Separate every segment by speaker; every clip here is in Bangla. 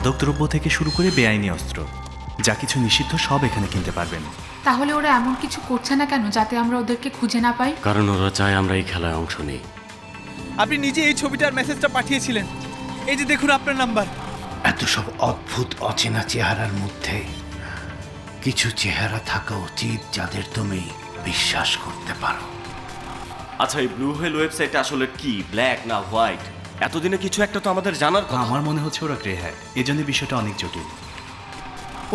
Speaker 1: মাদকদ্রব্য থেকে শুরু করে বেআইনি অস্ত্র, যা কিছু নিষিদ্ধ সব এখানে কিনতে পারবেন।
Speaker 2: তাহলে ওরা এমন কিছু করছে না কেন যাতে আমরা ওদেরকে খুঁজে না পাই?
Speaker 3: কারণ ওরা চায় আমরা এই খেলায় অংশ নিই।
Speaker 4: আপনি নিজে এই ছবিটার মেসেজটা পাঠিয়েছিলেন, এই যে দেখুন আপনার নাম্বার।
Speaker 5: এত সব অদ্ভুত অচেনা চেহারার মধ্যে কিছু চেহারা থাকা উচিত যাদের তুমি বিশ্বাস করতে পারো।
Speaker 3: আচ্ছা, এই ব্লু হোয়েল ওয়েবসাইটটা আসলে কি, ব্ল্যাক না হোয়াইট? এতদিনে কিছু একটা তো আমাদের জানার কথা।
Speaker 1: আমার মনে হচ্ছে ওরা গ্রে হ্যাট, এজন্য বিষয়টা অনেক জটিল।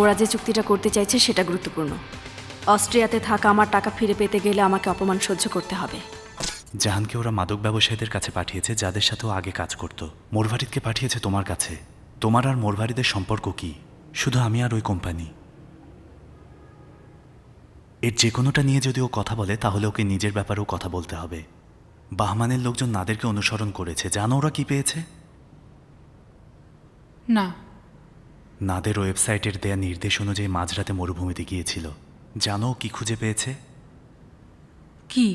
Speaker 6: ওরা যে চুক্তিটা করতে চাইছে সেটা গুরুত্বপূর্ণ। অস্ট্রিয়াতে থাকা আমার টাকা ফিরে পেতে গেলে আমাকে অপমান সহ্য করতে হবে।
Speaker 1: জাহানকে ওরা মাদক ব্যবসায়ীদের কাছে পাঠিয়েছে, যাদের সাথেও আগে কাজ করত। মোরভারিদকে পাঠিয়েছে তোমার কাছে। তোমার আর মোরভারিদের সম্পর্ক কি? শুধু আমি আর ওই কোম্পানি। এর যে কোনোটা নিয়ে যদি ও কথা বলে তাহলে ওকে নিজের ব্যাপারেও কথা বলতে হবে। বাহমানের লোকজন নাদেরকে অনুসরণ করেছে। জানো ওরা কি পেয়েছে?
Speaker 2: না।
Speaker 1: নাদের ওয়েবসাইটের দেয়া নির্দেশ অনুযায়ী মাঝরাতে মরুভূমিতে গিয়েছিল। জানো ও কি খুঁজে পেয়েছে?
Speaker 2: কি?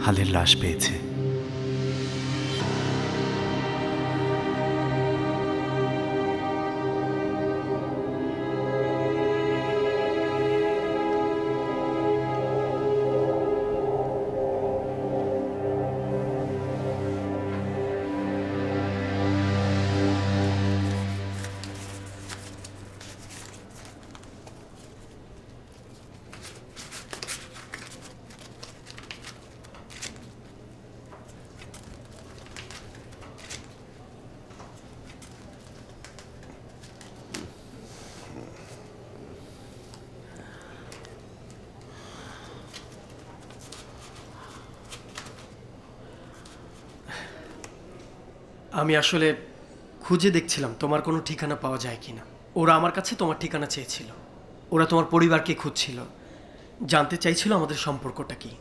Speaker 1: হালের লাশ পেয়েছে।
Speaker 7: আমি আসলে খুঁজে দেখছিলাম তোমার কোনো ঠিকানা পাওয়া যায় কিনা। ওরা আমার কাছে তোমার ঠিকানা চেয়েছিল। ওরা তোমার পরিবারকে খুঁজছিল, জানতে চাইছিল আমাদের সম্পর্কটা কি।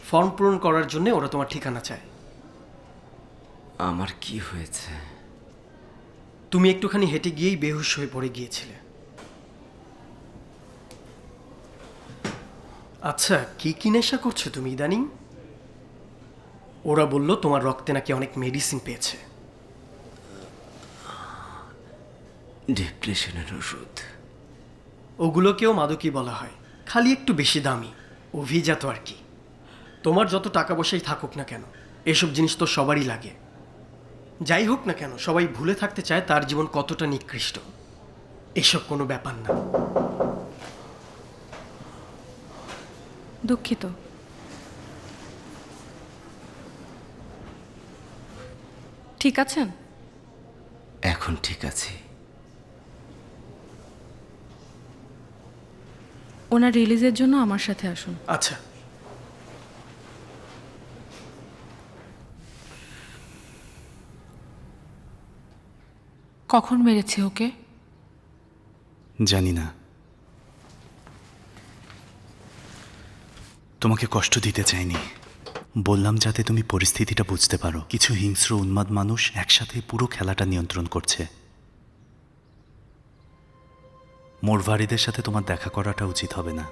Speaker 7: ফর্ম পূরণ করার জন্য ওরা তোমার ঠিকানা চায়।
Speaker 3: আমার কি হয়েছে?
Speaker 7: তুমি একটুখানি হেঁটে গিয়েই বেহুশ হয়ে পড়ে গিয়েছিলে। আচ্ছা, কি কি নেশা করছো তুমি ইদানিং? ওরা বলল তোমার রক্তে নাকি অনেক মেডিসিন পেয়েছে।
Speaker 3: ডিপ্রেশনের ওষুধ।
Speaker 7: ওগুলোকেও মাদকই বলা হয়, খালি একটু বেশি দামি, অভিজাত আর কি। তোমার যত টাকা পয়সাই থাকুক না কেন, এসব জিনিস তো সবারই লাগে। যাই হোক না কেন, সবাই ভুলে থাকতে চায় তার জীবন কতটা নিকৃষ্ট। এসব কোনো ব্যাপার না।
Speaker 6: দুঃখিত। ঠিক আছেন?
Speaker 3: এখন ঠিক আছে।
Speaker 6: ওনার রিলিজের জন্য আমার সাথে আসুন।
Speaker 7: আচ্ছা,
Speaker 2: কখন মেরেছে ওকে?
Speaker 1: জানি না। তোমাকে কষ্ট দিতে চাইনি। বললাম যাতে তুমি পরিস্থিতিটা বুঝতে পারো। কিছু হিংস্র উন্মাদ মানুষ একসাথে পুরো খেলাটা নিয়ন্ত্রণ করছে। মোরভারিদের সাথে তোমার দেখা করাটা উচিত হবে না।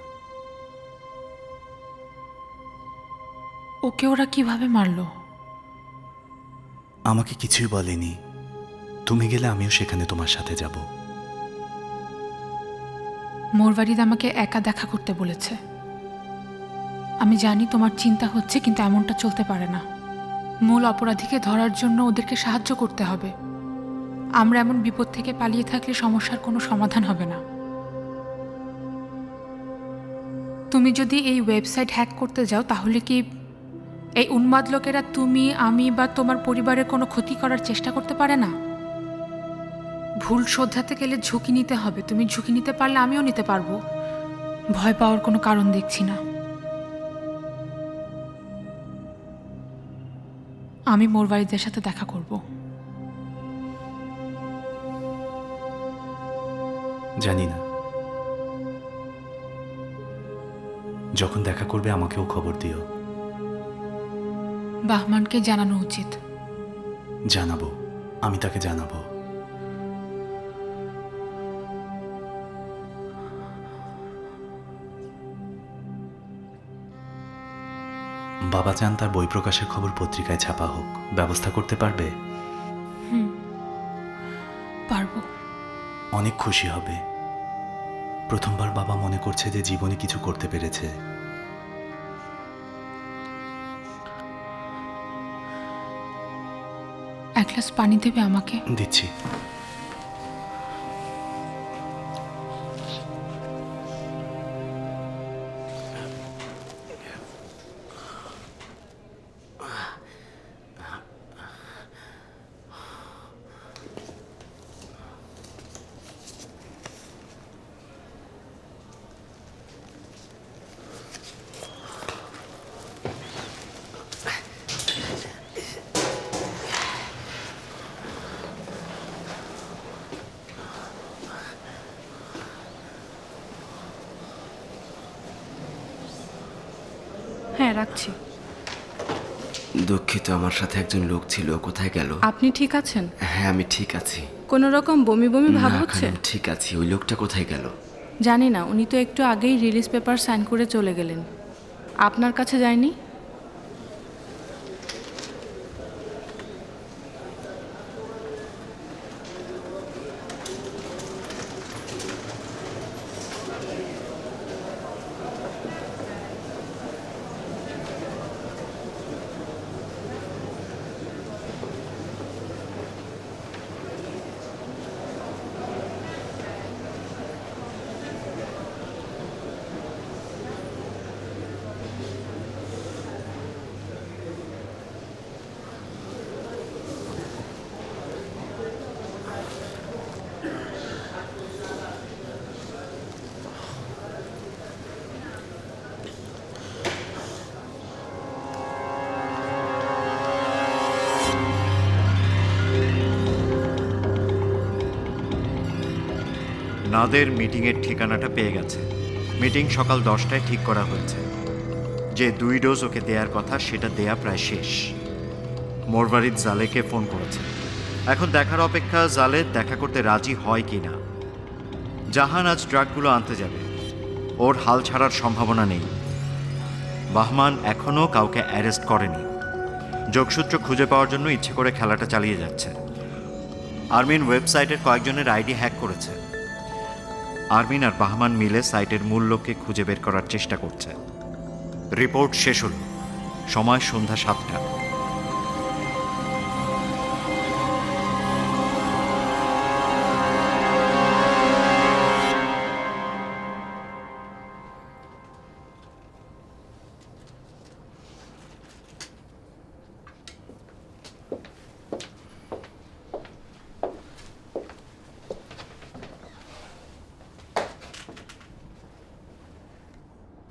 Speaker 2: ওকে ওরা কিভাবে মারলো?
Speaker 1: আমাকে কিছুই বলেনি। তুমি গেলে আমিও সেখানে তোমার সাথে যাব।
Speaker 2: মোরবারিদ আমাকে একা দেখা করতে বলেছে। আমি জানি তোমার চিন্তা হচ্ছে, কিন্তু এমনটা চলতে পারে না। মূল অপরাধীকে ধরার জন্য ওদেরকে সাহায্য করতে হবে। আমরা এমন বিপদ থেকে পালিয়ে থাকলে সমস্যার কোনো সমাধান হবে না। তুমি যদি এই ওয়েবসাইট হ্যাক করতে যাও তাহলে কি এই উন্মাদ লোকেরা তুমি, আমি বা তোমার পরিবারের কোনো ক্ষতি করার চেষ্টা করতে পারে না? ভুল শোধরাতে গেলে ঝুঁকি নিতে হবে। তুমি ঝুঁকি নিতে পারলে আমিও নিতে পারবো। ভয় পাওয়ার কোনো কারণ দেখছি না। আমি মোরবারিদের সাথে দেখা করব।
Speaker 1: জানি না। যখন দেখা করবে আমাকেও খবর দিও।
Speaker 2: বাহমানকে জানানো উচিত।
Speaker 1: জানাবো, আমি তাকে জানাবো। বাবা চান তার বই প্রকাশের খবর পত্রিকায় ছাপা হোক। ব্যবস্থা করতে পারবে?
Speaker 2: পারবো।
Speaker 1: অনেক খুশি হবে। প্রথমবার বাবা মনে করছে যে জীবনে কিছু করতে পেরেছে।
Speaker 2: এক গ্লাস পানি দেবে আমাকে?
Speaker 1: দিচ্ছি।
Speaker 6: হ্যাঁ, রাখছি।
Speaker 8: দুঃখিত, আমার সাথে একজন লোক ছিল, কোথায় গেল?
Speaker 6: আপনি ঠিক আছেন?
Speaker 8: হ্যাঁ, আমি ঠিক আছি।
Speaker 6: কোনো রকম বমি বমি ভাব
Speaker 8: না,
Speaker 6: হচ্ছে?
Speaker 8: খালাম, ঠিক আছি। ওই লোকটা কোথায় গেল?
Speaker 6: জানি না, উনি তো একটু আগেই রিলিজ পেপার সাইন করে চলে গেলেন। আপনার কাছে যায়নি?
Speaker 9: নাদের মিটিংয়ের ঠিকানাটা পেয়ে গেছে। মিটিং সকাল 10টায় ঠিক করা হয়েছে। যে 2 ডোজ ওকে দেওয়ার কথা সেটা দেয়া প্রায় শেষ। মোরবারিদ জালেকে ফোন করেছে। এখন দেখার অপেক্ষা জালেদ দেখা করতে রাজি হয় কি না। জাহান আজ ড্রাগগুলো আনতে যাবে, ওর হাল ছাড়ার সম্ভাবনা নেই। বাহমান এখনও কাউকে অ্যারেস্ট করেনি। যোগসূত্র খুঁজে পাওয়ার জন্য ইচ্ছে করে খেলাটা চালিয়ে যাচ্ছে। আরমিন ওয়েবসাইটের কয়েকজনের আইডি হ্যাক করেছে। আরমিন আর বাহমান মিলে সাইটের মূল লোককে খুঁজে বের করার চেষ্টা করছে। রিপোর্ট শেষ হল, সময় সন্ধ্যা 7টা।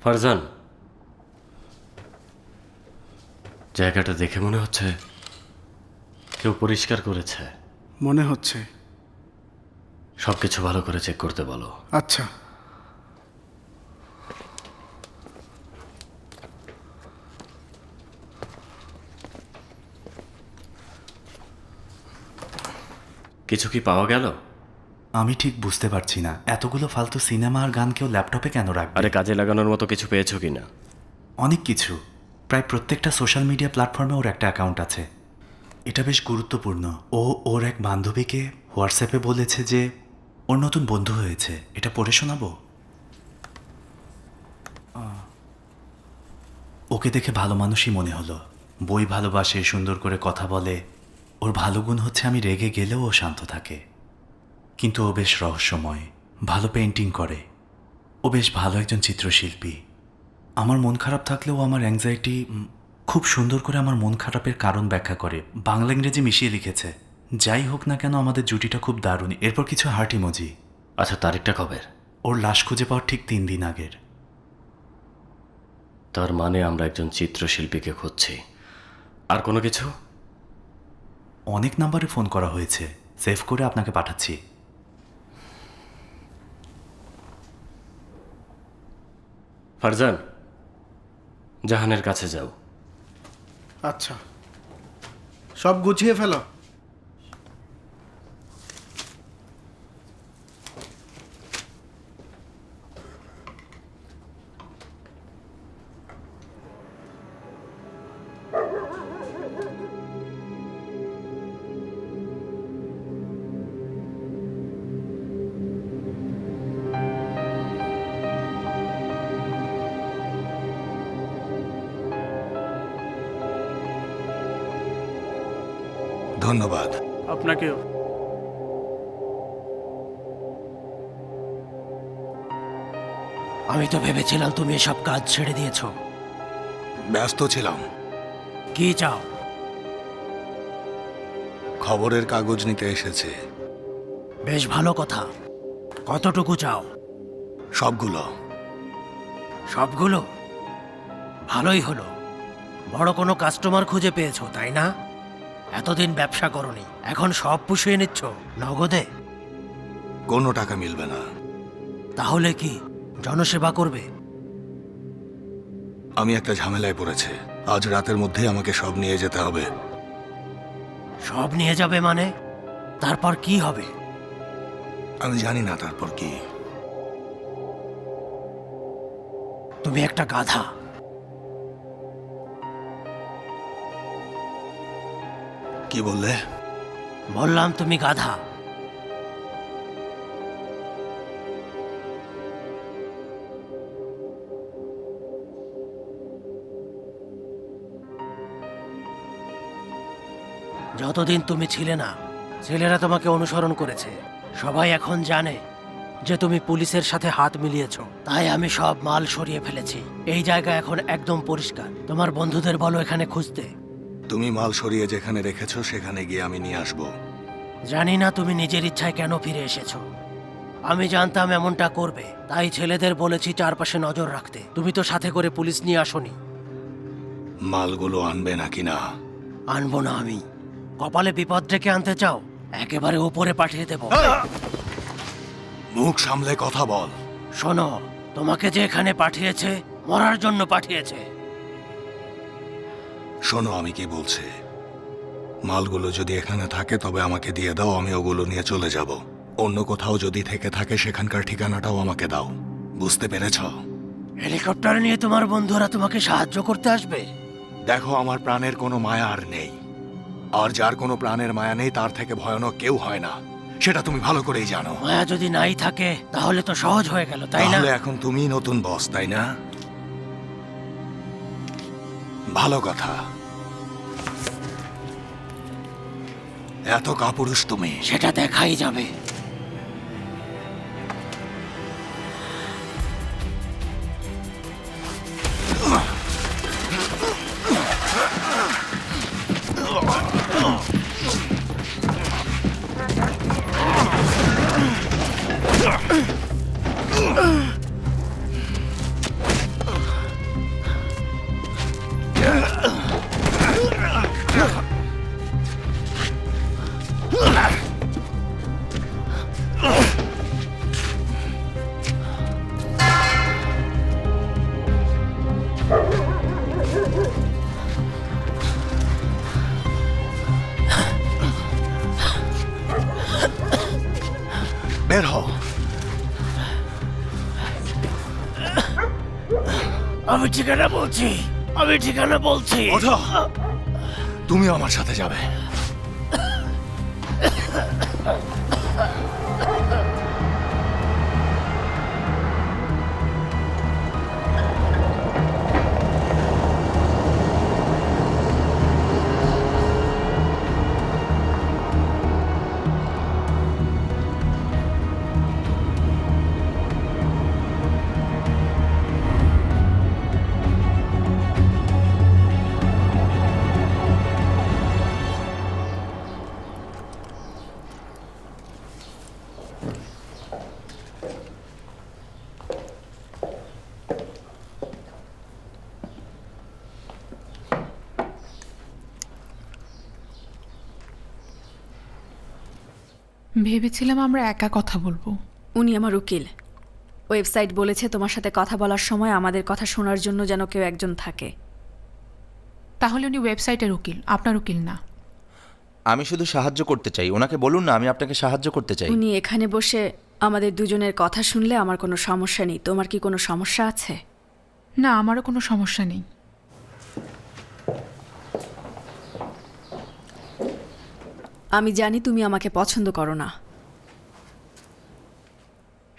Speaker 3: ফারজান, জায়গাটা দেখে মনে হচ্ছে কেউ পরিষ্কার করেছে।
Speaker 10: মনে হচ্ছে।
Speaker 3: সবকিছু ভালো করে চেক করতে বলো।
Speaker 10: আচ্ছা।
Speaker 3: কিছু কি পাওয়া গেল?
Speaker 1: আমি ঠিক বুঝতে পারছি না, এতগুলো ফালতু সিনেমা আর গান কেউ ল্যাপটপে কেন রাখবে?
Speaker 3: আরে কাজে লাগানোর মতো কিছু পেয়েছো কিনা?
Speaker 1: অনেক কিছু। প্রায় প্রত্যেকটা সোশ্যাল মিডিয়া প্ল্যাটফর্মে ওর একটা অ্যাকাউন্ট আছে। এটা বেশ গুরুত্বপূর্ণ। ও ওর এক বান্ধবীকে হোয়াটসঅ্যাপে বলেছে যে ওর নতুন বন্ধু হয়েছে। এটা পড়ে শোনাবো? ওকে দেখে ভালো মানুষই মনে হলো। বই ভালোবাসে, সুন্দর করে কথা বলে। ওর ভালো গুণ হচ্ছে আমি রেগে গেলেও ও শান্ত থাকে। কিন্তু ও বেশ রহস্যময়, ভালো পেন্টিং করে। ও বেশ ভালো একজন চিত্রশিল্পী। আমার মন খারাপ থাকলেও আমার অ্যাংজাইটি খুব সুন্দর করে আমার মন খারাপের কারণ ব্যাখ্যা করে বাংলা ইংরেজি মিশিয়ে লিখেছে। যাই হোক না কেন, আমাদের জুটিটা খুব দারুণ। এরপর কিছু হার্ট ইমোজি।
Speaker 3: আচ্ছা, তারিখটা কবের?
Speaker 1: ওর লাশ খুঁজে পাওয়ার ঠিক 3 দিন আগের।
Speaker 3: তার মানে আমরা একজন চিত্রশিল্পীকে খুঁজছি। আর কোনো কিছু?
Speaker 1: অনেক নাম্বারে ফোন করা হয়েছে, সেভ করে আপনাকে পাঠাচ্ছি।
Speaker 3: ফারজান, জাহানের কাছে যাও।
Speaker 10: আচ্ছা, সব গুছিয়ে ফেলো। ধন্যবাদ।
Speaker 4: আপনাকেও।
Speaker 7: আমি তো ভেবেছিলাম তুমি এসব কাজ ছেড়ে দিয়েছো।
Speaker 10: ব্যস্ত ছিলাম।
Speaker 7: কি চাও?
Speaker 10: খবরের কাগজ নিতে এসেছে।
Speaker 7: বেশ ভালো কথা। কতটুকু চাও?
Speaker 10: সবগুলো।
Speaker 7: সবগুলো? ভালোই হলো। বড় কোনো কাস্টমার খুঁজে পেয়েছো, তাই না? এতদিন ব্যবসা করনি, এখন সব পুষিয়ে নিচ্ছ নগদে।
Speaker 10: কোনো টাকা মিলবে না।
Speaker 7: তাহলে কি জনসেবা করবে?
Speaker 10: আমি একটা ঝামেলায় পড়েছে। আজ রাতের মধ্যেই আমাকে সব নিয়ে যেতে হবে।
Speaker 7: সব নিয়ে যাবে মানে? তারপর কি হবে?
Speaker 10: আমি জানি না তারপর কি।
Speaker 7: তুমি একটা গাধা।
Speaker 10: কি বললে?
Speaker 7: বললাম তুমি গাধা। যতদিন তুমি ছিলে না, ছেলেরা তোমাকে অনুসরণ করেছে। সবাই এখন জানে যে তুমি পুলিশের সাথে হাত মিলিয়েছো। তাই আমি সব মাল সরিয়ে ফেলেছি। এই জায়গা এখন একদম পরিষ্কার। তোমার বন্ধুদের বলো এখানে খুঁজতে।
Speaker 10: তুমি মাল সরিয়ে যেখানে রেখেছো সেখানে গিয়ে আমি নিয়ে আসবো।
Speaker 7: জানি না তুমি নিজের ইচ্ছায় কেন ফিরে এসেছো। আমি জানতাম এমনটা করবে, তাই ছেলেদের বলেছি চারপাশে নজর রাখতে। তুমি তো সাথে করে পুলিশ নিয়ে আসোনি।
Speaker 10: মালগুলো আনবে নাকি না?
Speaker 7: আনবো না আমি। কপালে বিপদ ডেকে আনতে চাও? একেবারে উপরে পাঠিয়ে দেব।
Speaker 10: মুখ সামলে কথা বল।
Speaker 7: শোনো, তোমাকে যে এখানে পাঠিয়েছে মরার জন্য পাঠিয়েছে।
Speaker 10: শোনো আমি কি বলছি। মালগুলো যদি এখানে থাকে তবে আমাকে দিয়ে দাও, আমি ওগুলো নিয়ে চলে যাব। অন্য কোথাও যদি থেকে থাকে সেখানকার ঠিকানাটাও আমাকে দাও। বুঝতে পেরেছ?
Speaker 7: হেলিকপ্টার নিয়ে তোমার বন্ধুরা তোমাকে সাহায্য করতে আসবে?
Speaker 10: দেখো, আমার প্রাণের কোনো মায়া আর নেই। আর যার কোনো প্রাণের মায়া নেই তার থেকে ভয়ানক কেউ হয় না, সেটা তুমি ভালো করেই জানো।
Speaker 7: মায়া যদি নাই থাকে তাহলে তো সহজ হয়ে গেল, তাই না?
Speaker 10: তাহলে এখন তুমি নতুন বস, তাই না? ভালো কথা। এত কাপুরুষ তুমি।
Speaker 7: সেটা দেখাই যাবে।
Speaker 10: বের হও।
Speaker 7: আমি ঠিকানা বলছি, আমি ঠিকানা বলছি।
Speaker 10: ওঠো, তুমিও আমার সাথে যাবে।
Speaker 2: ভেবেছিলাম আমরা একা কথা বলবো।
Speaker 6: উনি আমার উকিল। ওয়েবসাইট বলেছে তোমার সাথে কথা বলার সময় আমাদের কথা শোনার জন্য যেন কেউ একজন থাকে।
Speaker 2: তাহলে উনি ওয়েবসাইটের উকিল, আপনার উকিল না।
Speaker 11: আমি শুধু সাহায্য করতে চাই। ওনাকে বলুন না আমি আপনাকে সাহায্য করতে চাই।
Speaker 6: উনি এখানে বসে আমাদের দুজনের কথা শুনলে আমার কোনো সমস্যা নেই। তোমার কি কোনো সমস্যা আছে?
Speaker 2: না, আমারও কোনো সমস্যা নেই।
Speaker 6: আমি জানি তুমি আমাকে পছন্দ করো না।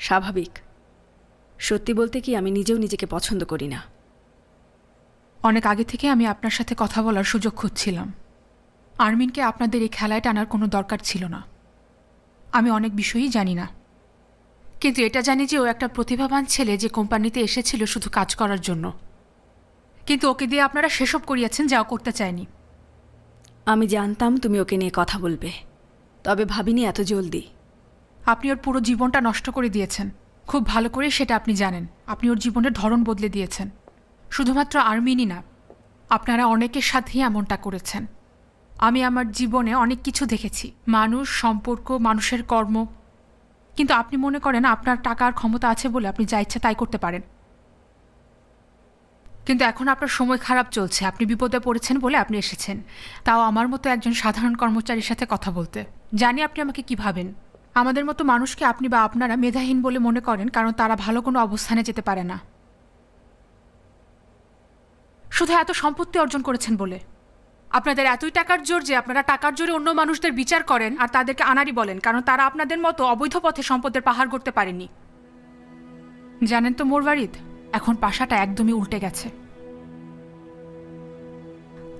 Speaker 6: স্বাভাবিক। সত্যি বলতে কি আমি নিজেও নিজেকে পছন্দ করি না।
Speaker 2: অনেক আগে থেকে আমি আপনার সাথে কথা বলার সুযোগ খুঁজছিলাম। আরমিনকে আপনাদের এই খেলায় টানার কোনো দরকার ছিল না। আমি অনেক বিষয়ই জানি না, কিন্তু এটা জানি যে ও একটা প্রতিভাবান ছেলে যে কোম্পানিতে এসেছিল শুধু কাজ করার জন্য, কিন্তু ওকে দিয়ে আপনারা সেসব করিয়েছেন যা ও করতে চায়নি।
Speaker 6: আমি জানতাম তুমি ওকে নিয়ে কথা বলবে, তবে ভাবিনি এত জলদি।
Speaker 2: আপনি ওর পুরো জীবনটা নষ্ট করে দিয়েছেন, খুব ভালো করে সেটা আপনি জানেন। আপনি ওর জীবনের ধরন বদলে দিয়েছেন। শুধুমাত্র আরমিনই না, আপনারা অনেকের সাথেই এমনটা করেছেন। আমি আমার জীবনে অনেক কিছু দেখেছি, মানুষ, সম্পর্ক, মানুষের কর্ম, কিন্তু আপনি মনে করেন আপনার টাকার ক্ষমতা আছে বলে আপনি যা ইচ্ছা তাই করতে পারেন। কিন্তু এখন আপনার সময় খারাপ চলছে, আপনি বিপদে পড়েছেন বলে আপনি এসেছেন, তাও আমার মতো একজন সাধারণ কর্মচারীর সাথে কথা বলতে। জানি আপনি আমাকে কি ভাবেন। আমাদের মতো মানুষকে আপনি বা আপনারা মেধাহীন বলে মনে করেন, কারণ তারা ভালো কোনো অবস্থানে যেতে পারে না, শুধু এত সম্পত্তি অর্জন করেছেন বলে। আপনাদের এতই টাকার জোর যে আপনারা টাকার জোরে অন্য মানুষদের বিচার করেন আর তাদেরকে আনাড়ি বলেন, কারণ তারা আপনাদের মতো অবৈধ পথে সম্পদের পাহাড় করতে পারেনি। জানেন তো মোরবারিদ, এখন পাশাটা একদমই উল্টে গেছে।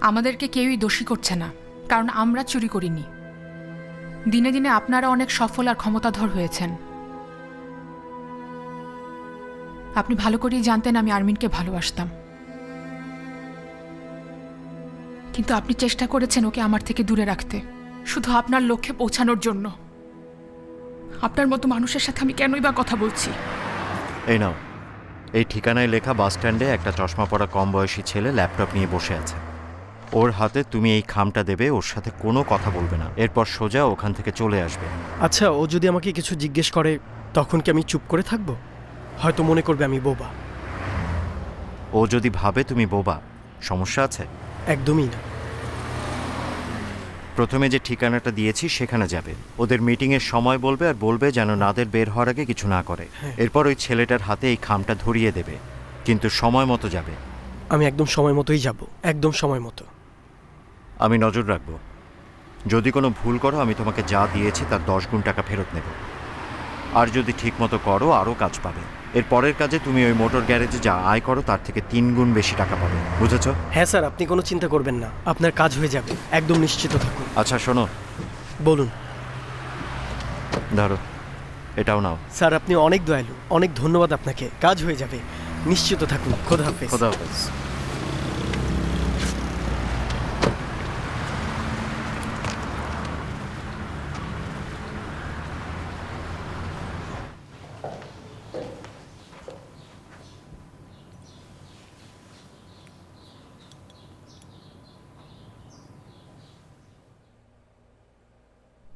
Speaker 2: আমাদেরকে কেউই দোষী করছে না, কারণ আমরা চুরি করিনি। দিনে দিনে আপনারা অনেক সফল আর ক্ষমতাধর হয়েছেন। আপনি ভালো করেই জানতেন আমি আরমিনকে ভালোবাসতাম, কিন্তু আপনি চেষ্টা করেছেন ওকে আমার থেকে দূরে রাখতে, শুধু আপনার লক্ষ্যে পৌঁছানোর জন্য। আপনার মতো মানুষের সাথে আমি কেনই বা কথা বলছি?
Speaker 9: এই নাও, এই ঠিকানায় লেখা বাস স্ট্যান্ডে একটা চশমা পরা কম বয়সী ছেলে ল্যাপটপ নিয়ে বসে আছে। ওর হাতে তুমি এই খামটা দেবে, ওর সাথে কোনো কথা বলবে না, এরপর সোজা ওখান থেকে চলে আসবে।
Speaker 7: আচ্ছা, ও যদি আমাকে কিছু জিজ্ঞেস করে তখন কি আমি চুপ করে থাকবো? হয়তো মনে করবে আমি বোবা।
Speaker 9: ও যদি ভাবে তুমি বোবা, সমস্যা আছে?
Speaker 7: একদমই না।
Speaker 9: প্রথমে যে ঠিকানাটা দিয়েছি সেখানে যাবে, ওদের মিটিংয়ের সময় বলবে আর বলবে যেন নাদের বের হওয়ার আগে কিছু না করে। এরপর ওই ছেলেটার হাতে এই খামটা ধরিয়ে দেবে, কিন্তু সময় মতো যাবে।
Speaker 7: আমি একদম সময় মতোই যাব, একদম সময় মতো।
Speaker 9: আমি নজর রাখবো, যদি কোনো ভুল করো আমি তোমাকে যা দিয়েছি তার 10 গুণ টাকা ফেরত নেব, আর যদি ঠিক মতো করো আরও কাজ পাবে। এর পরের কাজে তুমি ওই মোটর গ্যারেজে যা আয় করো তার থেকে 3 গুণ বেশি টাকা পাবে, বুঝেছো?
Speaker 7: হ্যাঁ স্যার, আপনি কোনো চিন্তা করবেন না, আপনার কাজ হয়ে যাবে, একদম নিশ্চিত থাকুন।
Speaker 9: আচ্ছা শোনো,
Speaker 7: বলুন।
Speaker 9: ধরো, এটাও নাও।
Speaker 7: স্যার আপনি অনেক দয়ালু, অনেক ধন্যবাদ আপনাকে। কাজ হয়ে যাবে, নিশ্চিত থাকুন। খোদা হাফেজ।
Speaker 9: খোদা হাফেজ।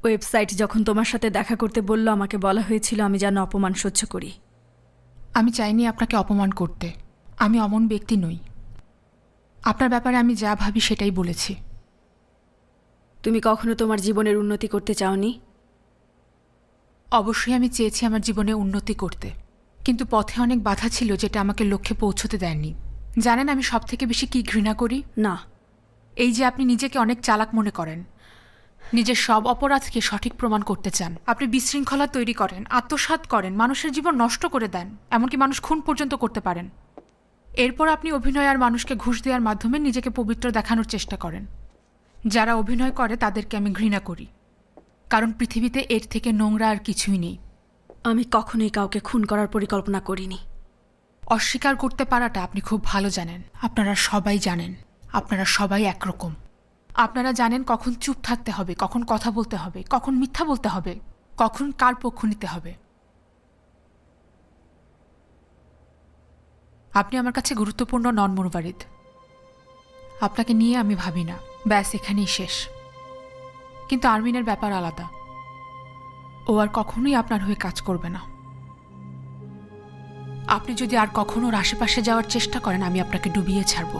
Speaker 6: ওয়েবসাইট যখন তোমার সাথে দেখা করতে বলল, আমাকে বলা হয়েছিল আমি যেন অপমান সহ্য করি।
Speaker 2: আমি চাইনি আপনাকে অপমান করতে, আমি অমন ব্যক্তি নই। আপনার ব্যাপারে আমি যা ভাবি সেটাই বলেছি।
Speaker 6: তুমি কখনো তোমার জীবনের উন্নতি করতে চাওনি?
Speaker 2: অবশ্যই আমি চেয়েছি আমার জীবনে উন্নতি করতে, কিন্তু পথে অনেক বাধা ছিল যেটা আমাকে লক্ষ্যে পৌঁছতে দেয়নি। জানেন আমি সব থেকে বেশি কি ঘৃণা করি?
Speaker 6: না।
Speaker 2: এই যে আপনি নিজেকে অনেক চালাক মনে করেন, নিজের সব অপরাধকে সঠিক প্রমাণ করতে চান, আপনি বিশৃঙ্খলা তৈরি করেন, আত্মসাৎ করেন, মানুষের জীবন নষ্ট করে দেন, এমনকি মানুষ খুন পর্যন্ত করতে পারেন। এরপর আপনি অভিনয় আর মানুষকে ঘুষ দেওয়ার মাধ্যমে নিজেকে পবিত্র দেখানোর চেষ্টা করেন। যারা অভিনয় করে তাদেরকে আমি ঘৃণা করি, কারণ পৃথিবীতে এর থেকে নোংরা আর কিছুই নেই।
Speaker 6: আমি কখনোই কাউকে খুন করার পরিকল্পনা করিনি।
Speaker 2: অস্বীকার করতে পারাটা আপনি খুব ভালো জানেন। আপনারা সবাই জানেন, আপনারা সবাই একরকম। আপনারা জানেন কখন চুপ থাকতে হবে, কখন কথা বলতে হবে, কখন মিথ্যা বলতে হবে, কখন কার পক্ষ নিতে হবে। আপনি আমার কাছে গুরুত্বপূর্ণ নন মোরবারিদ। আপনাকে নিয়ে আমি ভাবি না, ব্যাস এখানেই শেষ। কিন্তু আরমিনের ব্যাপার আলাদা, ও আর কখনোই আপনার হয়ে কাজ করবে না। আপনি যদি আর কখনো ওর আশেপাশে যাওয়ার চেষ্টা করেন আমি আপনাকে ডুবিয়ে ছাড়ব।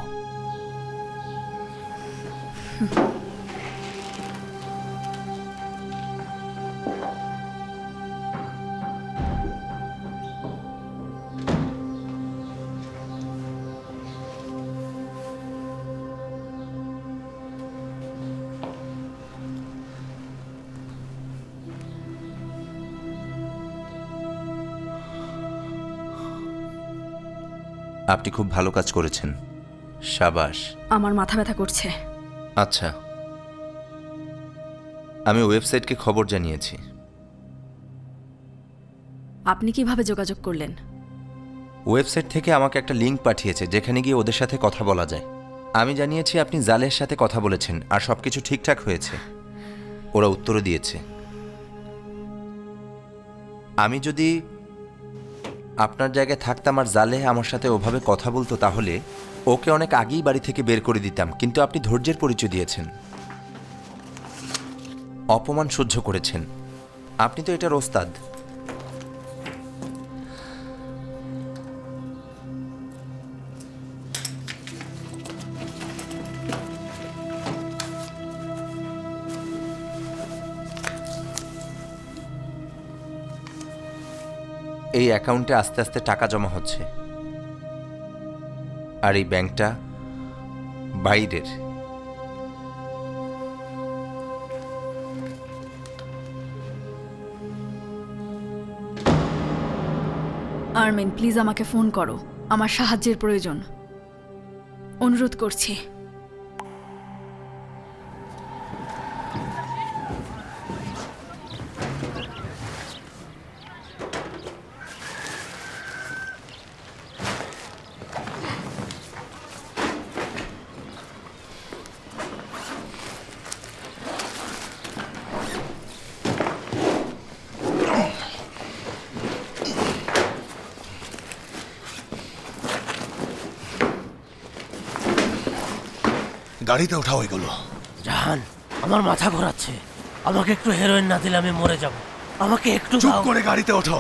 Speaker 11: আপনি খুব ভালো কাজ করেছেন, সাবাস।
Speaker 6: আমার মাথা ব্যথা করছে।
Speaker 11: আচ্ছা, আমি ওয়েবসাইটকে খবর জানিয়েছি।
Speaker 6: আপনি কিভাবে যোগাযোগ করলেন?
Speaker 11: ওয়েবসাইট থেকে আমাকে একটা লিঙ্ক পাঠিয়েছে যেখানে গিয়ে ওদের সাথে কথা বলা যায়। আমি জানিয়েছি আপনি জালের সাথে কথা বলেছেন আর সব কিছু ঠিকঠাক হয়েছে। ওরা উত্তরও দিয়েছে। আমি যদি আপনার জায়গায় থাকতাম আর জালে আমার সাথে ওভাবে কথা বলতো তাহলে ওকে অনেক আগেই বাড়ি থেকে বের করে দিতাম, কিন্তু আপনি ধৈর্যের পরিচয় দিয়েছেন, অপমান সহ্য করেছেন। আপনি তো এটার ওস্তাদ। এই অ্যাকাউন্টে আস্তে আস্তে টাকা জমা হচ্ছে, আর এই ব্যাংকটা বাইরের।
Speaker 6: আরমিন, প্লিজ আমাকে ফোন করো, আমার সাহায্যের প্রয়োজন, অনুরোধ করছি।
Speaker 10: গাড়িতে ওঠাও এগুলো।
Speaker 5: জাহান, আমার মাথা ঘোরাচ্ছে, আমাকে একটু হেরোইন না দিলে আমি মরে যাব, আমাকে একটু
Speaker 10: চুপ
Speaker 5: দাও।
Speaker 10: করে গাড়িতে ওঠো।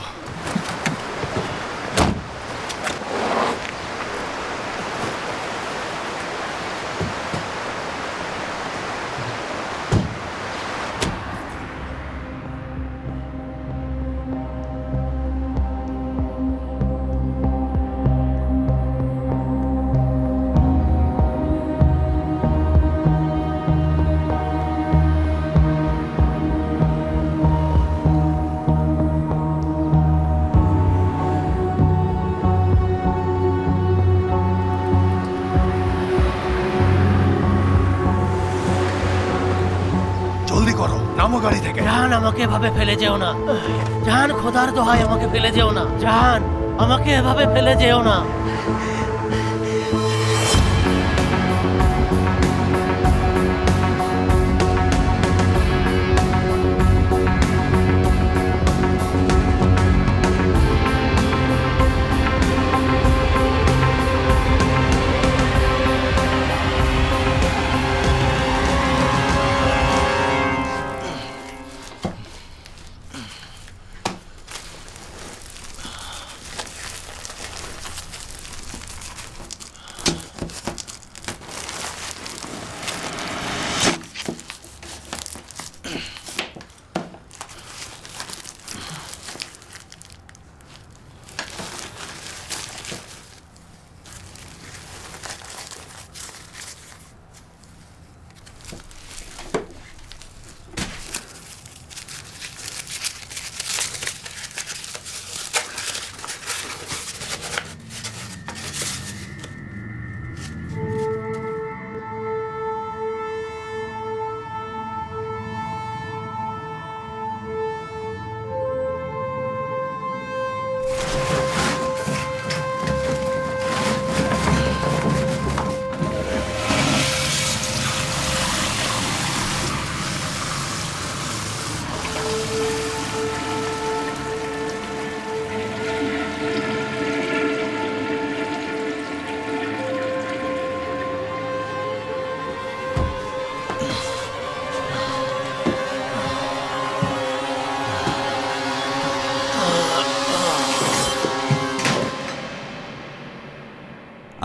Speaker 10: জলদি করো, নামো গাড়ি থেকে।
Speaker 5: জাহান, আমাকে এভাবে ফেলে যেও না। জাহান, খোদার দোহাই, আমাকে ফেলে যেও না। জাহান, আমাকে এভাবে ফেলে যেও না।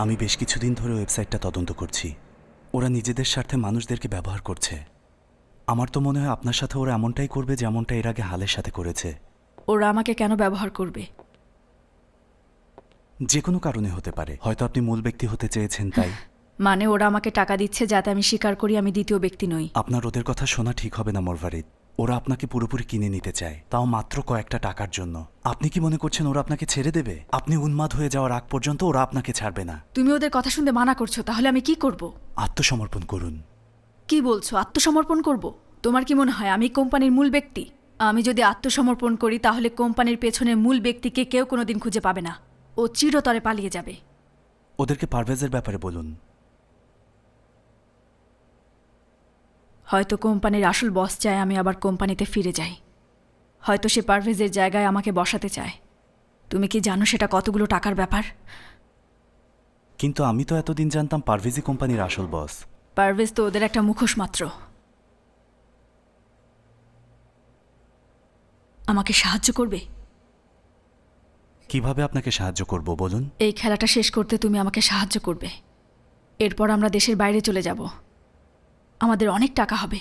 Speaker 1: আমি বেশ কিছুদিন ধরে ওয়েবসাইটটা তদন্ত করছি। ওরা নিজেদের স্বার্থে মানুষদেরকে ব্যবহার করছে। আমার তো মনে হয় আপনার সাথে ওরা এমনটাই করবে যেমনটা এর আগে হালের সাথে করেছে।
Speaker 6: ওরা আমাকে কেন ব্যবহার করবে?
Speaker 1: যে কোনো কারণে হতে পারে, হয়তো আপনি মূল ব্যক্তি হতে চেয়েছেন তাই।
Speaker 6: মানে ওরা আমাকে টাকা দিচ্ছে যাতে আমি স্বীকার করি আমি দ্বিতীয় ব্যক্তি নই।
Speaker 1: আপনার ওদের কথা শোনা ঠিক হবে না মোরভারিদ। ওরা আপনাকে পুরোপুরি কিনে নিতে চায়, তাও মাত্র কয়েকটা টাকার জন্য। আপনি কি মনে করছেন ওরা আপনাকে ছেড়ে দেবে? আপনি উন্মাদ হয়ে যাওয়ার আগ পর্যন্ত ওরা আপনাকে ছাড়বে না।
Speaker 6: তুমি ওদের কথা শুনতে মানা করছো, তাহলে আমি কি করব?
Speaker 1: আত্মসমর্পণ করুন।
Speaker 6: কি বলছো? আত্মসমর্পণ করব? তোমার কি মনে হয় আমি কোম্পানির মূল ব্যক্তি? আমি যদি আত্মসমর্পণ করি তাহলে কোম্পানির পেছনের মূল ব্যক্তিকে কেউ কোনোদিন খুঁজে পাবে না। ও চিরতরে পালিয়ে যাবে।
Speaker 1: ওদেরকে পারভেজের ব্যাপারে বলুন।
Speaker 6: হয়তো কোম্পানির আসল বস চায় আমি আবার কোম্পানিতে ফিরে যাই। হয়তো সে পারভেজের জায়গায় আমাকে বসাতে চায়। তুমি কি জানো সেটা কতগুলো টাকার ব্যাপার?
Speaker 1: কিন্তু আমি তো এতদিন জানতাম পারভেজই কোম্পানির আসল বস।
Speaker 6: পারভেজ তো ওদের একটা মুখোশ মাত্র। আমাকে সাহায্য করবে?
Speaker 1: কিভাবে আপনাকে সাহায্য করব বলুন?
Speaker 6: এই খেলাটা শেষ করতে তুমি আমাকে সাহায্য করবে। এরপর আমরা দেশের বাইরে চলে যাব। আমাদের অনেক টাকা হবে।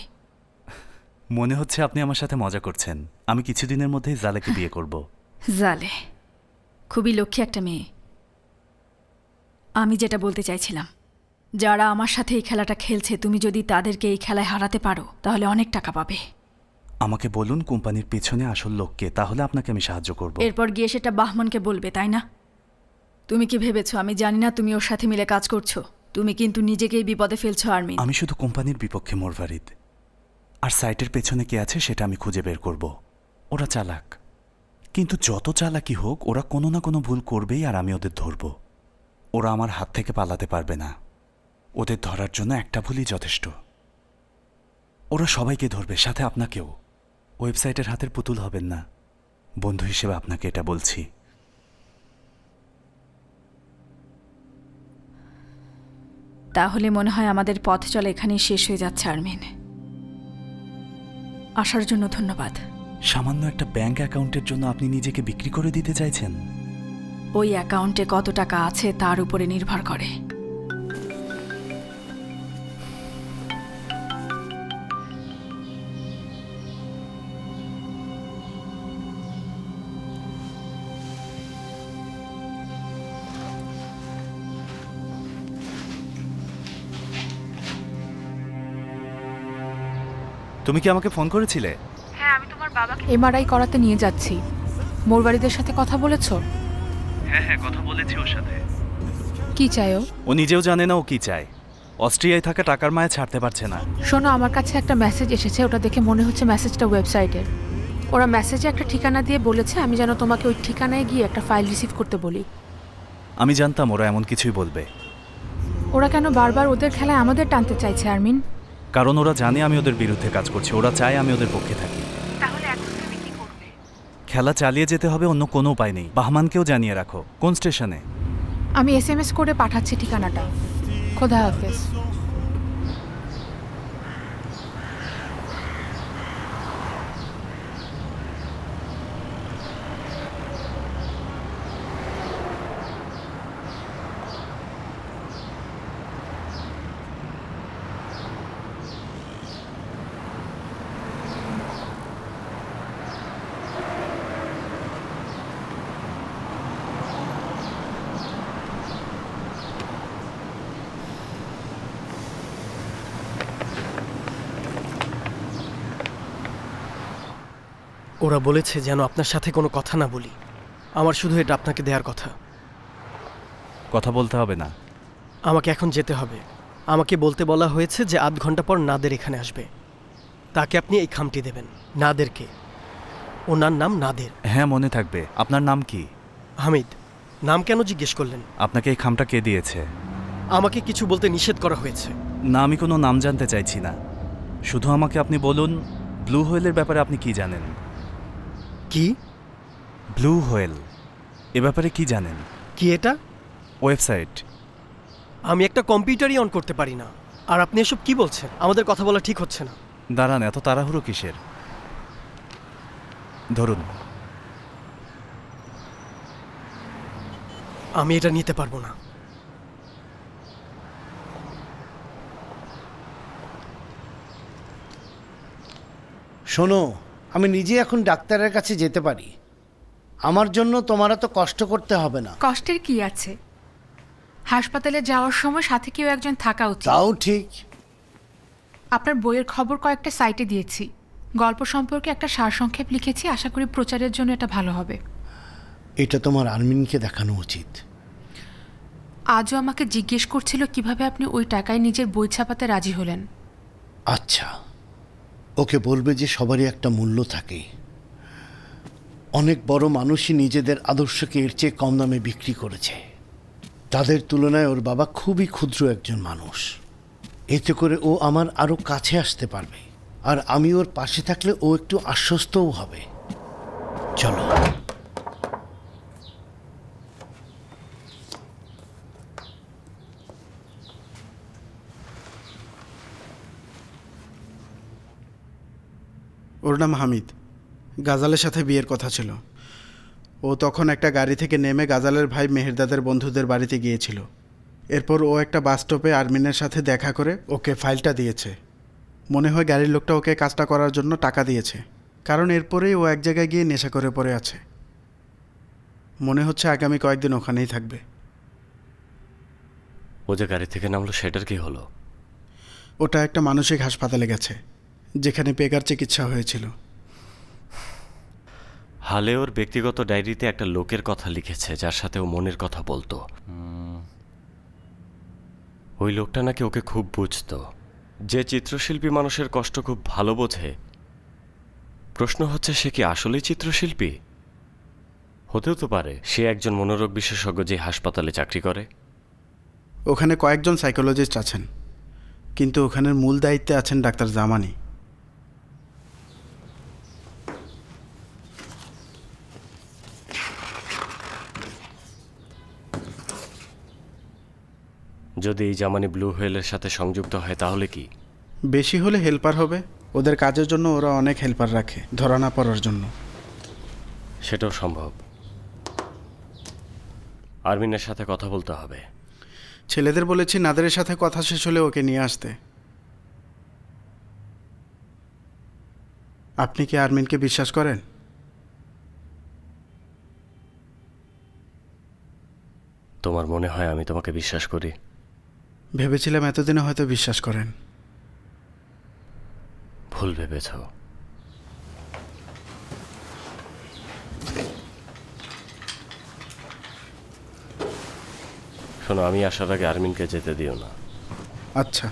Speaker 1: মনে হচ্ছে আপনি আমার সাথে মজা করছেন। আমি কিছুদিনের মধ্যেই জালেকে বিয়ে করব।
Speaker 6: জালে খুবই লক্ষ্মী একটা মেয়ে। আমি যেটা বলতে চাইছিলাম, যারা আমার সাথে এই খেলাটা খেলছে, তুমি যদি তাদেরকে এই খেলায় হারাতে পারো তাহলে অনেক টাকা পাবে।
Speaker 1: আমাকে বলুন কোম্পানির পেছনে আসল লোককে, তাহলে আপনাকে আমি সাহায্য করব।
Speaker 6: এরপর গিয়ে সেটা বাহমানকে বলবে, তাই না? তুমি কি ভেবেছো আমি জানি না তুমি ওর সাথে মিলে কাজ করছো? তুমি কিন্তু নিজেকেই বিপদে ফেলছো আরমিন।
Speaker 1: আমি শুধু কোম্পানির বিপক্ষে মোরভারিদ, আর সাইটের পেছনে কে আছে সেটা আমি খুঁজে বের করব। ওরা চালাক, কিন্তু যত চালাকি হোক ওরা কোনো না কোনো ভুল করবেই, আর আমি ওদের ধরব। ওরা আমার হাত থেকে পালাতে পারবে না। ওদের ধরার জন্য একটা ভুলই যথেষ্ট। ওরা সবাইকে ধরবে, সাথে আপনাকেও। ওয়েবসাইটের হাতের পুতুল হবেন না। বন্ধু হিসেবে আপনাকে এটা বলছি।
Speaker 6: তাহলে মনে হয় আমাদের পথ চলা এখানেই শেষ হয়ে যাচ্ছে আরমিন। আসার জন্য ধন্যবাদ।
Speaker 1: সামান্য একটা ব্যাংক অ্যাকাউন্টের জন্য আপনি নিজেকে বিক্রি করে দিতে চাইছেন?
Speaker 6: ওই অ্যাকাউন্টে কত টাকা আছে তার উপরে নির্ভর করে।
Speaker 1: তুমি কি আমাকে ফোন করেছিলে?
Speaker 2: হ্যাঁ, আমি তোমার বাবাকে এমআরআই করাতে নিয়ে যাচ্ছি। মোরবাড়িদের সাথে কথা বলেছো?
Speaker 1: হ্যাঁ, কথা বলেছি ওর সাথে।
Speaker 2: কি চাই ও?
Speaker 1: ও নিজেও জানে না ও কি চায়। অস্ট্রিয়ায় থাকা টাকার মায়া ছাড়তে পারছে না।
Speaker 2: শোনো, আমার কাছে একটা মেসেজ এসেছে, ওটা দেখে মনে হচ্ছে মেসেজটা ওয়েবসাইটের। ওরা মেসেজে একটা ঠিকানা দিয়ে বলেছে আমি যেন তোমাকে ওই ঠিকানায় গিয়ে একটা ফাইল রিসিভ করতে বলি।
Speaker 1: আমি জানতাম ওরা এমন কিছুই বলবে।
Speaker 2: ওরা কেন বারবার ওদের খেলায় আমাদের টানতে চাইছে আরমিন?
Speaker 1: কারণ ওরা জানে আমি ওদের বিরুদ্ধে কাজ করছি। ওরা চায় আমি ওদের পক্ষে থাকি।
Speaker 2: তাহলে এখন তুমি কি করবে?
Speaker 1: খেলা চালিয়ে যেতে হবে, অন্য কোনো উপায় নেই। বাহমানকেও জানিয়ে রাখো। কোন স্টেশনে?
Speaker 2: আমি এসএমএস করে পাঠাচ্ছি ঠিকানাটা। খোদা হাফেজ।
Speaker 7: ওরা বলেছে যেন আপনার সাথে কোনো কথা না বলি। আমার শুধু এটা আপনাকে দেওয়ার কথা।
Speaker 1: কথা বলতে হবে না।
Speaker 7: আমাকে এখন যেতে হবে। আমাকে বলতে বলা হয়েছে যে 8 ঘন্টা পর নাদের এখানে আসবে। তাকে আপনি এই খামটি দেবেন। নাদেরকে। ওনার নাম নাদের।
Speaker 1: হ্যাঁ, মনে থাকবে। আপনার নাম কি?
Speaker 7: হামিদ। নাম কেন জিজ্ঞেস করলেন?
Speaker 1: আপনাকে এই খামটা কে দিয়েছে?
Speaker 7: আমাকে কিছু বলতে নিষেধ করা হয়েছে।
Speaker 1: না, আমি কোনো নাম জানতে চাইছি না। শুধু আমাকে আপনি বলুন, ব্লু হোয়েলের ব্যাপারে আপনি কি জানেন?
Speaker 7: কি?
Speaker 1: ব্লু হোয়েল এ ব্যাপারে কি জানেন?
Speaker 7: কি এটা?
Speaker 1: ওয়েবসাইট।
Speaker 7: আমি একটা কম্পিউটারই অন করতে পারি না। আর আপনি এসব কি বলছেন? আমাদের কথা বলা ঠিক হচ্ছে না।
Speaker 1: দাঁড়ান, এত তাড়াহুড়ো কিসের? ধরুন।
Speaker 7: আমি এটা নিতে পারবো না।
Speaker 5: শোনো, আমি নিজে এখন ডাক্তারের কাছে যেতে পারি। আমার জন্য তোমার তো কষ্ট করতে হবে না।
Speaker 2: কষ্টের কি আছে? হাসপাতালে যাওয়ার সময় সাথে কেউ একজন থাকা উচিত।
Speaker 5: তাও ঠিক।
Speaker 2: আপনার বইয়ের খবর কয়েকটা সাইটে দিয়েছি। গল্প সম্পর্কে একটা সারসংক্ষেপ লিখেছি। আশা করি প্রচারের জন্য এটা ভালো হবে।
Speaker 5: এটা তোমার আরমিনকে দেখানো উচিত।
Speaker 2: আজও আমাকে জিজ্ঞেস করছিল কিভাবে আপনি ওই টাকায় নিজের বই ছাপাতে রাজি হলেন।
Speaker 5: আচ্ছা, ওকে বলবে যে সবারই একটা মূল্য থাকে। অনেক বড় মানুষই নিজেদের আদর্শকে এর চেয়ে কম দামে বিক্রি করেছে। তাদের তুলনায় ওর বাবা খুবই ক্ষুদ্র একজন মানুষ। এতে করে ও আমার আরো কাছে আসতে পারবে, আর আমি ওর পাশে থাকলে ও একটু আশ্বস্তও হবে। চলো।
Speaker 12: ওর নাম হামিদ। গাজালের সাথে বিয়ের কথা ছিল। ও তখন একটা গাড়ি থেকে নেমে গাজালের ভাই মেহেরদাদের বন্ধুদের বাড়িতে গিয়েছিল। এরপর ও একটা বাস স্টপে আরমিনের সাথে দেখা করে ওকে ফাইলটা দিয়েছে। মনে হয় গাড়ির লোকটা ওকে কাজটা করার জন্য টাকা দিয়েছে, কারণ এরপরেই ও এক জায়গায় গিয়ে নেশা করে পড়ে আছে। মনে হচ্ছে আগামী কয়েকদিন ওখানেই থাকবে।
Speaker 3: ও যে গাড়ি থেকে নামলো সেটার কি হলো?
Speaker 12: ওটা একটা মানসিক হাসপাতালে গেছে, যেখানে পেগার চিকিৎসা হয়েছিল।
Speaker 3: হালে ওর ব্যক্তিগত ডায়েরিতে একটা লোকের কথা লিখেছে যার সাথে ও মনের কথা বলতো। ওই লোকটা নাকি ওকে খুব বুঝতো। যে চিত্রশিল্পী মানুষের কষ্ট খুব ভালো বোঝে, প্রশ্ন হচ্ছে সে কি আসলেই চিত্রশিল্পী? হতেও তো পারে সে একজন মনোরোগ বিশেষজ্ঞ যে হাসপাতালে চাকরি করে।
Speaker 12: ওখানে কয়েকজন সাইকোলজিস্ট আছেন, কিন্তু ওখানের মূল দায়িত্বে আছেন ডাক্তার জামানি।
Speaker 3: যদি এই জামানি ব্লু হোয়েলের সাথে সংযুক্ত হয় তাহলে কি?
Speaker 12: বেশি হলে হেল্পার হবে। ওদের কাজের জন্য ওরা অনেক হেল্পার রাখে, ধরা না পড়ার জন্য।
Speaker 3: সেটাও সম্ভব। আরমিনের সাথে কথা বলতে হবে।
Speaker 12: ছেলেদের বলেছি নাদেরের সাথে কথা শেষ হলে ওকে নিয়ে আসতে। আপনি কি আরমিনকে বিশ্বাস করেন?
Speaker 3: তোমার মনে হয় আমি তোমাকে বিশ্বাস করি?
Speaker 12: ভেবেছিলাম এতদিনে হয়তো বিশ্বাস করেন।
Speaker 3: ভুল ভেবেছ। শোনো, আমি আসার আগে আরমিনকে যেতে দিও না।
Speaker 12: আচ্ছা।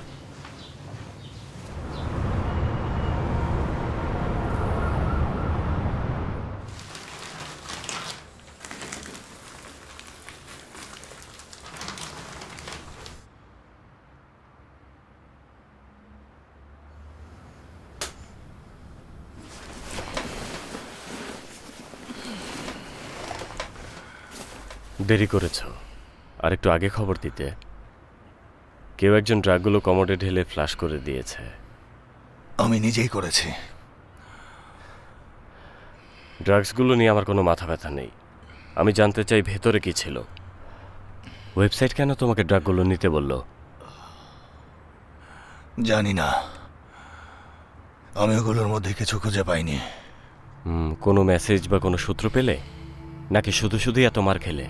Speaker 3: দেরি করেছ, আর একটু আগে খবর দিতে। কেউ একজন ড্রাগগুলো কমোডে ঢেলে ফ্লাশ করে দিয়েছে।
Speaker 10: আমি নিজেই করেছি।
Speaker 3: ড্রাগসগুলো নিয়ে আমার কোনো মাথা ব্যথা নেই। আমি জানতে চাই ভেতরে কি ছিল। ওয়েবসাইট কেন তোমাকে ড্রাগগুলো নিতে বলল?
Speaker 10: জানি না, আমি ওগুলোর মধ্যে কিছু খুঁজে পাইনি।
Speaker 3: কোনো মেসেজ বা কোনো সূত্র পেলে, নাকি শুধু শুধুই এত মার খেলে?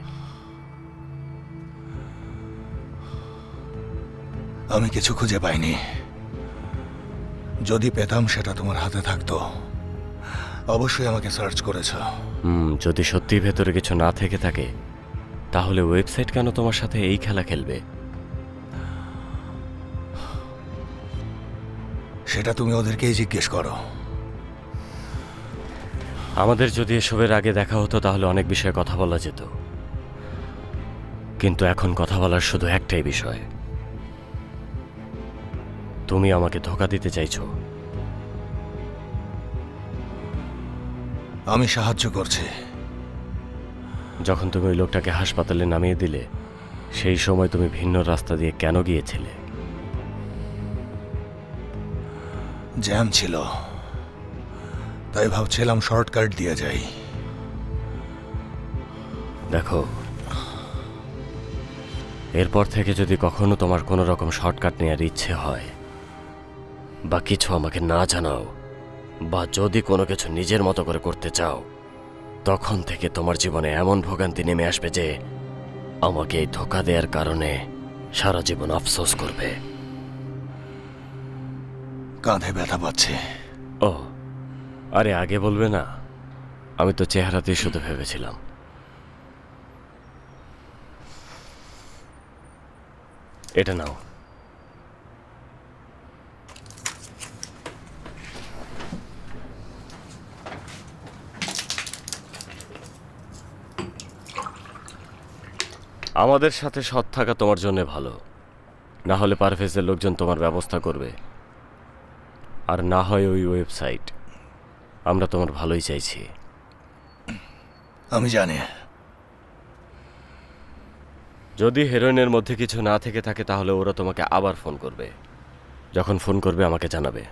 Speaker 10: আমি কিছু খুঁজে পাইনি। যদি পেতাম সেটা তোমার হাতে থাকতো। অবশ্যই আমাকে সার্চ করেছ।
Speaker 3: যদি সত্যি ভেতরে কিছু না থেকে থাকে, তাহলে ওয়েবসাইট কেন তোমার সাথে এই খেলা খেলবে?
Speaker 10: সেটা তুমি ওদেরকেই জিজ্ঞেস করো।
Speaker 3: আমাদের যদি এসবের আগে দেখা হতো তাহলে অনেক বিষয়ে কথা বলা যেত, কিন্তু এখন কথা বলার শুধু একটাই বিষয়। তুমি আমাকে ধোঁকা দিতে চাইছো।
Speaker 10: আমি সাহায্য করছি।
Speaker 3: যখন তুমি ওই লোকটাকে হাসপাতালে নামিয়ে দিলে, সেই সময় তুমি ভিন্ন রাস্তা দিয়ে কেন গিয়েছিলে?
Speaker 10: জ্যাম ছিল, তাই ভাবছিলাম শর্টকাট দিয়ে যাই।
Speaker 3: দেখো, এরপর থেকে যদি কখনো তোমার কোনো রকম শর্টকাট নেওয়ার ইচ্ছে হয়, বা কিছু আমাকে না জানাও, বা যদি কোনো কিছু নিজের মতো করে করতে চাও, তখন থেকে তোমার জীবনে এমন ভোগান্তি নেমে আসবে যে আমাকে এই ধোঁকা দেওয়ার কারণে সারা জীবন আফসোস করবে।
Speaker 10: কাঁধে ব্যথা পাচ্ছে।
Speaker 3: ও, আরে আগে বলবে না? আমি তো চেহারাতেই শুধু ভেবেছিলাম। এটা নাও। আমাদের সাথে সৎ থাকা তোমার জন্য ভালো, না হলে পারভেজের লোকজন তোমার ব্যবস্থা করবে, আর না হয় ওই ওয়েবসাইট। আমরা তোমার ভালোই চাইছি।
Speaker 10: আমি জানি।
Speaker 3: যদি হেরোইনের মধ্যে কিছু না থেকে থাকে তাহলে ওরা তোমাকে আবার ফোন করবে। যখন ফোন করবে আমাকে জানাবে।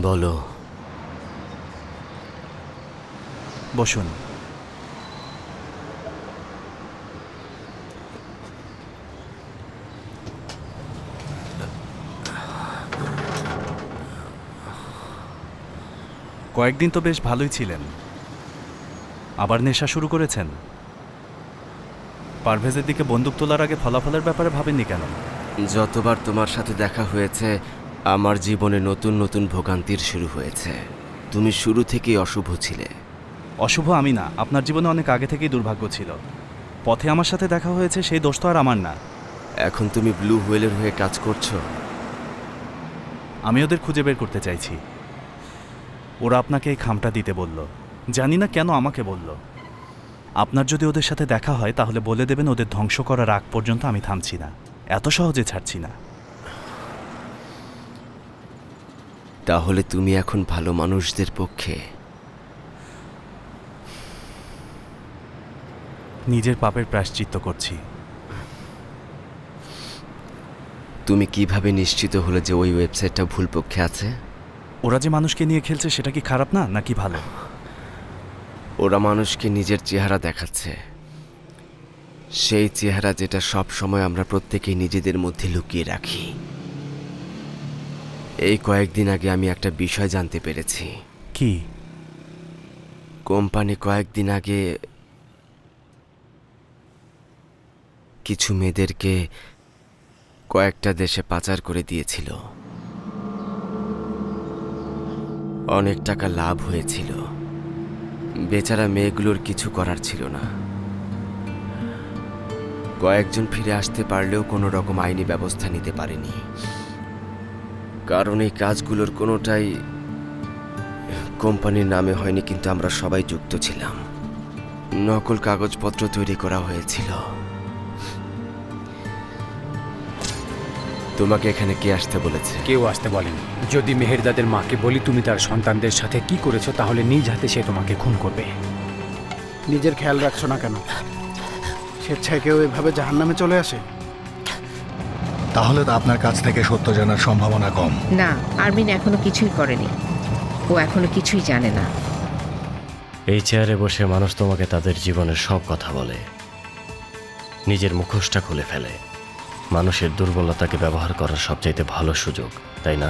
Speaker 3: বলো।
Speaker 1: বসুন। কয়েকদিন তো বেশ ভালোই ছিলেন, আবার নেশা শুরু করেছেন। পারভেজের দিকে বন্দুক তোলার আগে ফলাফলের ব্যাপারে ভাবেননি কেন?
Speaker 8: যতবার তোমার সাথে দেখা হয়েছে আমার জীবনে নতুন নতুন ভোগান্তির শুরু হয়েছে। তুমি শুরু থেকেই অশুভ ছিলে।
Speaker 1: অশুভ আমি না, আপনার জীবনে অনেক আগে থেকেই দুর্ভাগ্য ছিল। পথে আমার সাথে দেখা হয়েছে, সেই দোষ তো আর আমার না।
Speaker 8: এখন তুমি ব্লু হুয়েলের হয়ে কাজ করছো।
Speaker 1: আমি ওদের খুঁজে বের করতে চাইছি। ওরা আপনাকে এই খামটা দিতে বলল, জানি না কেন আমাকে বলল। আপনার যদি ওদের সাথে দেখা হয় তাহলে বলে দেবেন ওদের ধ্বংস করার আগ পর্যন্ত আমি থামছি না, এত সহজে ছাড়ছি না।
Speaker 8: তাহলে তুমি এখন ভালো মানুষদের পক্ষে?
Speaker 1: নিজের পাপের প্রায়শ্চিত্ত করছি।
Speaker 8: তুমি কিভাবে নিশ্চিত হলে যে ওই ওয়েবসাইটটা ভুল পক্ষে আছে?
Speaker 1: ওরা যে মানুষকে নিয়ে খেলছে সেটা কি খারাপ না, নাকি ভালো?
Speaker 8: ওরা মানুষকে নিজের চেহারা দেখাচ্ছে, সেই চেহারা যেটা সব সময় আমরা প্রত্যেকেই নিজেদের মধ্যে লুকিয়ে রাখি। এই কয়েকদিন আগে আমি একটা বিষয় জানতে পেরেছি।
Speaker 1: কি?
Speaker 8: কোম্পানি কয়েকদিন আগে কিছু মেয়েদেরকে কয়েকটা দেশে পাচার করে দিয়েছিল। অনেক টাকা লাভ হয়েছিল। বেচারা মেয়েগুলোর কিছু করার ছিল না। কয়েকজন ফিরে আসতে পারলেও কোনো রকম আইনি ব্যবস্থা নিতে পারেনি, কারণ এই কাজগুলোর কোনোটাই কোম্পানির নামে হয়নি, কিন্তু আমরা সবাই যুক্ত ছিলাম। নকল কাগজপত্র তৈরি করা হয়েছিল। তোমাকে এখানে কে আসতে বলেছে?
Speaker 13: কেউ আসতে বলেনি। যদি মেহেরদাদের মাকে বলি তুমি তার সন্তানদের সাথে কি করেছো, তাহলে নিজ হাতে সে তোমাকে খুন করবে।
Speaker 12: নিজের খেয়াল রাখছো না কেন? স্বেচ্ছায় কেউ এভাবে জাহান্নামে চলে আসে?
Speaker 10: তাহলে তো আপনার কাছ থেকে সত্য জানার সম্ভাবনা কম।
Speaker 14: না, আরমিন এখনো কিছুই করেনি। ও এখনো কিছুই জানে না।
Speaker 3: এই চেয়ারে বসে মানুষ তোমাকে তাদের জীবনের সব কথা বলে, নিজের মুখোশটা খুলে ফেলে। মানুষের দুর্বলতাকে ব্যবহার করার সবচাইতে ভালো সুযোগ, তাই না?